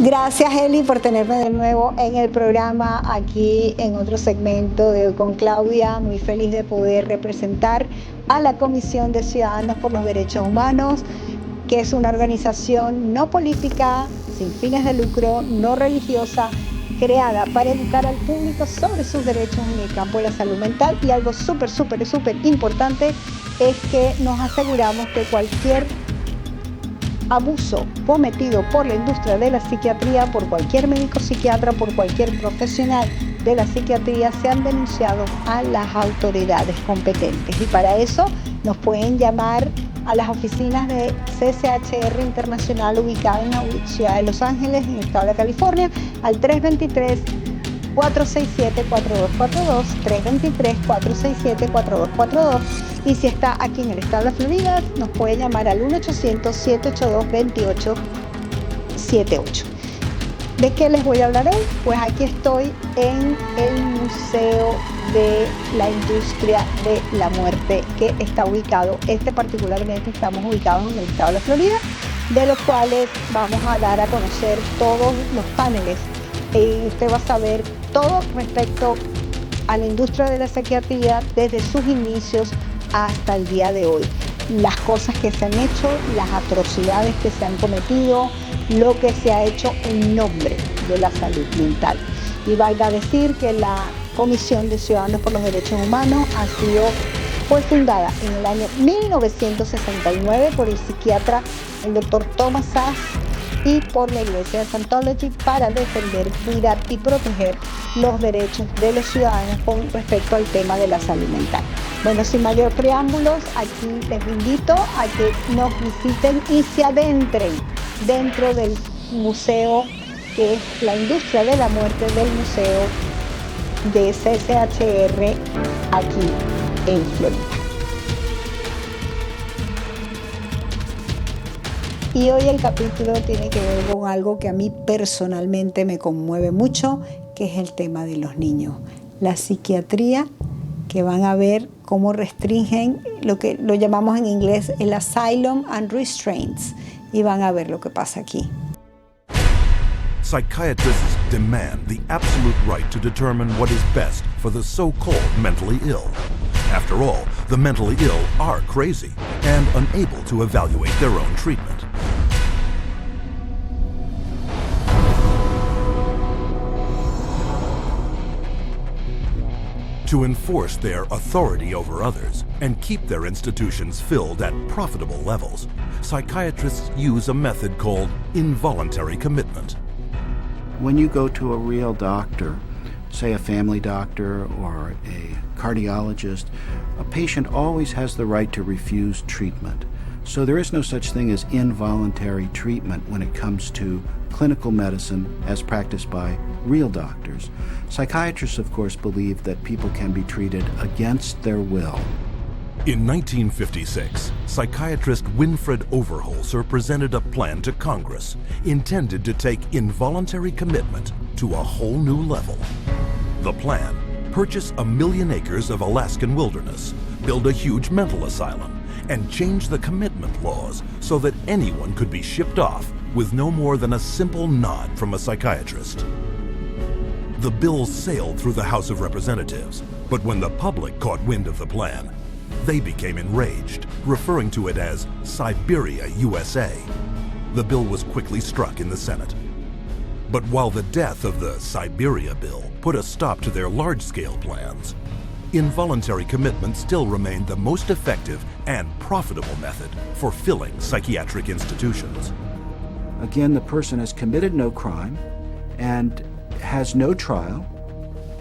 Gracias, Eli, por tenerme de nuevo en el programa, aquí en otro segmento de Hoy con Claudia. Muy feliz de poder representar a la Comisión de Ciudadanos por los Derechos Humanos, que es una organización no política, sin fines de lucro, no religiosa, creada para educar al público sobre sus derechos en el campo de la salud mental. Y algo súper importante es que nos aseguramos que cualquier abuso cometido por la industria de la psiquiatría, por cualquier médico psiquiatra, por cualquier profesional de la psiquiatría, sean denunciados a las autoridades competentes. Y para eso nos pueden llamar a las oficinas de CCHR Internacional ubicada en la ciudad de Los Ángeles, en el estado de California, al 323-467-4242, 323-467-4242. Y si está aquí en el estado de Florida, nos puede llamar al 1-800-782-2878. ¿De qué les voy a hablar hoy? Pues aquí estoy en el Museo de la Industria de la Muerte, que está ubicado, particularmente estamos ubicados en el estado de la Florida, de los cuales vamos a dar a conocer todos los paneles. Y usted va a saber todo respecto a la industria de la psiquiatría desde sus inicios hasta el día de hoy. Las cosas que se han hecho, las atrocidades que se han cometido, lo que se ha hecho en nombre de la salud mental. Y valga decir que la Comisión de Ciudadanos por los Derechos Humanos fue fundada en el año 1969 por el psiquiatra, el doctor Thomas Sass, y por la Iglesia de Scientology para defender, cuidar y proteger los derechos de los ciudadanos con respecto al tema de la salud mental. Bueno, sin mayor preámbulos, aquí les invito a que nos visiten y se adentren dentro del museo, que es la industria de la muerte del museo de CCHR aquí en Florida. Y hoy el capítulo tiene que ver con algo que a mí personalmente me conmueve mucho, que es el tema de los niños. La psiquiatría, que van a ver cómo restringen lo que lo llamamos en inglés el asylum and restraints, y van a ver lo que pasa aquí. Psychiatrists demand the absolute right to determine what is best for the so-called mentally ill. After all, the mentally ill are crazy and unable to evaluate their own treatment. To enforce their authority over others and keep their institutions filled at profitable levels, psychiatrists use a method called involuntary commitment. When you go to a real doctor, say a family doctor or a cardiologist, a patient always has the right to refuse treatment. So there is no such thing as involuntary treatment when it comes to clinical medicine as practiced by real doctors. Psychiatrists, of course, believe that people can be treated against their will. In 1956, psychiatrist Winfred Overholser presented a plan to Congress intended to take involuntary commitment to a whole new level. The plan: purchase 1 million acres of Alaskan wilderness, build a huge mental asylum, and change the commitment laws so that anyone could be shipped off with no more than a simple nod from a psychiatrist. The bill sailed through the House of Representatives, but when the public caught wind of the plan, they became enraged, referring to it as Siberia, USA. The bill was quickly struck in the Senate. But while the death of the Siberia bill put a stop to their large-scale plans, involuntary commitment still remained the most effective and profitable method for filling psychiatric institutions. Again, the person has committed no crime and has no trial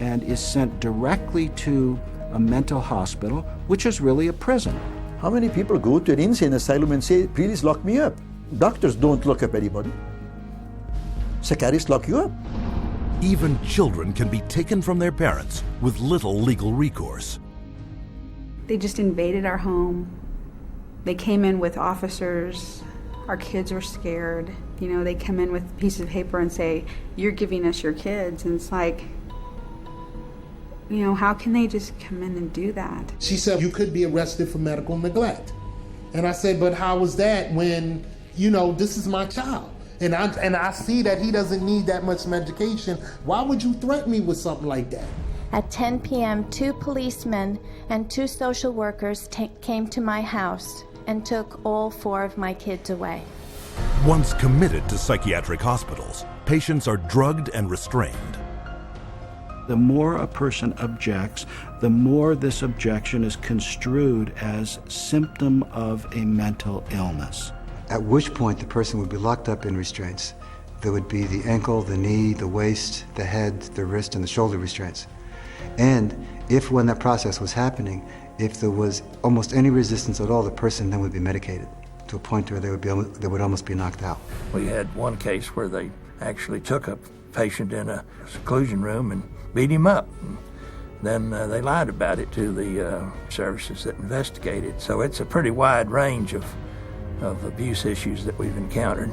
and is sent directly to a mental hospital, which is really a prison. How many people go to an insane asylum and say, please lock me up? Doctors don't lock up anybody. Psychiatrists lock you up. Even children can be taken from their parents with little legal recourse. They just invaded our home. They came in with officers. Our kids were scared. You know, they come in with a piece of paper and say, you're giving us your kids. And it's like, you know, how can they just come in and do that? She said, you could be arrested for medical neglect. And I said, but how was that when, you know, this is my child? and I see that he doesn't need that much medication, why would you threaten me with something like that? At 10 p.m., 2 policemen and 2 social workers came to my house and took all 4 of my kids away. Once committed to psychiatric hospitals, patients are drugged and restrained. The more a person objects, the more this objection is construed as symptom of a mental illness. At which point the person would be locked up in restraints. There would be the ankle, the knee, the waist, the head, the wrist, and the shoulder restraints. And if when that process was happening, if there was almost any resistance at all, the person then would be medicated to a point where they would almost be knocked out. We had one case where they actually took a patient in a seclusion room and beat him up. And then they lied about it to the services that investigated. So it's a pretty wide range of abuse issues that we've encountered.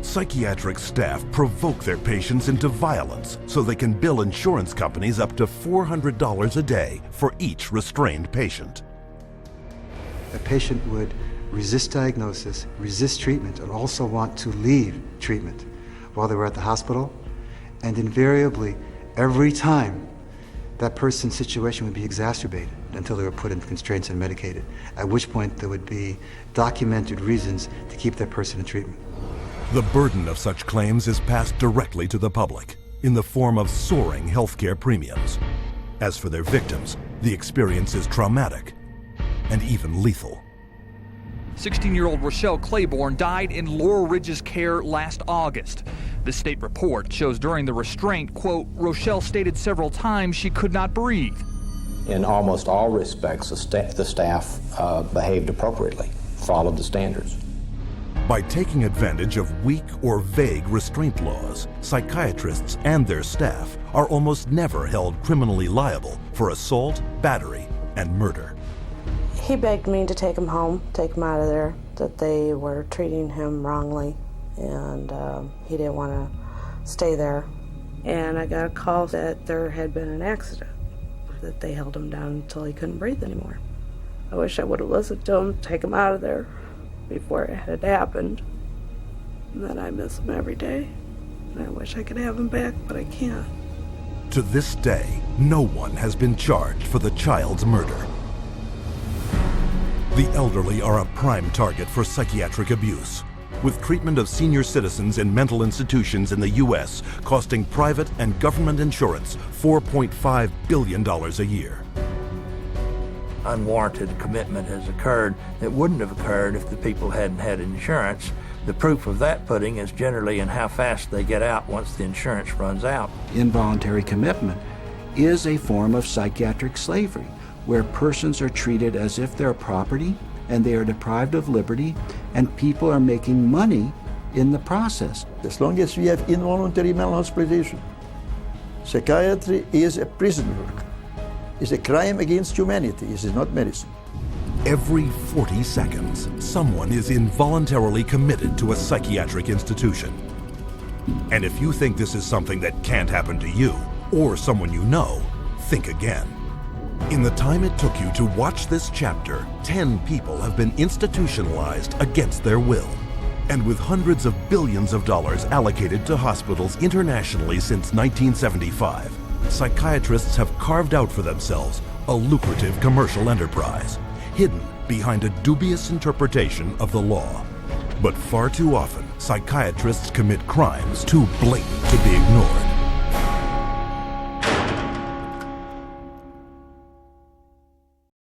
Psychiatric staff provoke their patients into violence so they can bill insurance companies up to $400 a day for each restrained patient. A patient would resist diagnosis, resist treatment, and also want to leave treatment while they were at the hospital. And invariably, every time, that person's situation would be exacerbated until they were put in constraints and medicated, at which point there would be documented reasons to keep that person in treatment. The burden of such claims is passed directly to the public in the form of soaring healthcare premiums. As for their victims, the experience is traumatic and even lethal. 16-year-old Rochelle Claiborne died in Laurel Ridge's care last August. The state report shows during the restraint, quote, Rochelle stated several times she could not breathe. In almost all respects, the staff behaved appropriately, followed the standards. By taking advantage of weak or vague restraint laws, psychiatrists and their staff are almost never held criminally liable for assault, battery, and murder. He begged me to take him home, take him out of there, that they were treating him wrongly, and he didn't want to stay there. And I got a call that there had been an accident, that they held him down until he couldn't breathe anymore. I wish I would have listened to him, take him out of there before it had happened. And then I miss him every day. And I wish I could have him back, but I can't. To this day, no one has been charged for the child's murder. The elderly are a prime target for psychiatric abuse, with treatment of senior citizens in mental institutions in the U.S. costing private and government insurance $4.5 billion a year. Unwarranted commitment has occurred that wouldn't have occurred if the people hadn't had insurance. The proof of that pudding is generally in how fast they get out once the insurance runs out. Involuntary commitment is a form of psychiatric slavery, where persons are treated as if they're property and they are deprived of liberty, and people are making money in the process. As long as we have involuntary mental hospitalization, psychiatry is a prison work. It's a crime against humanity. It is not medicine. Every 40 seconds, someone is involuntarily committed to a psychiatric institution. And if you think this is something that can't happen to you or someone you know, think again. In the time it took you to watch this chapter, 10 people have been institutionalized against their will. And with hundreds of billions of dollars allocated to hospitals internationally since 1975, psychiatrists have carved out for themselves a lucrative commercial enterprise, hidden behind a dubious interpretation of the law. But far too often, psychiatrists commit crimes too blatant to be ignored.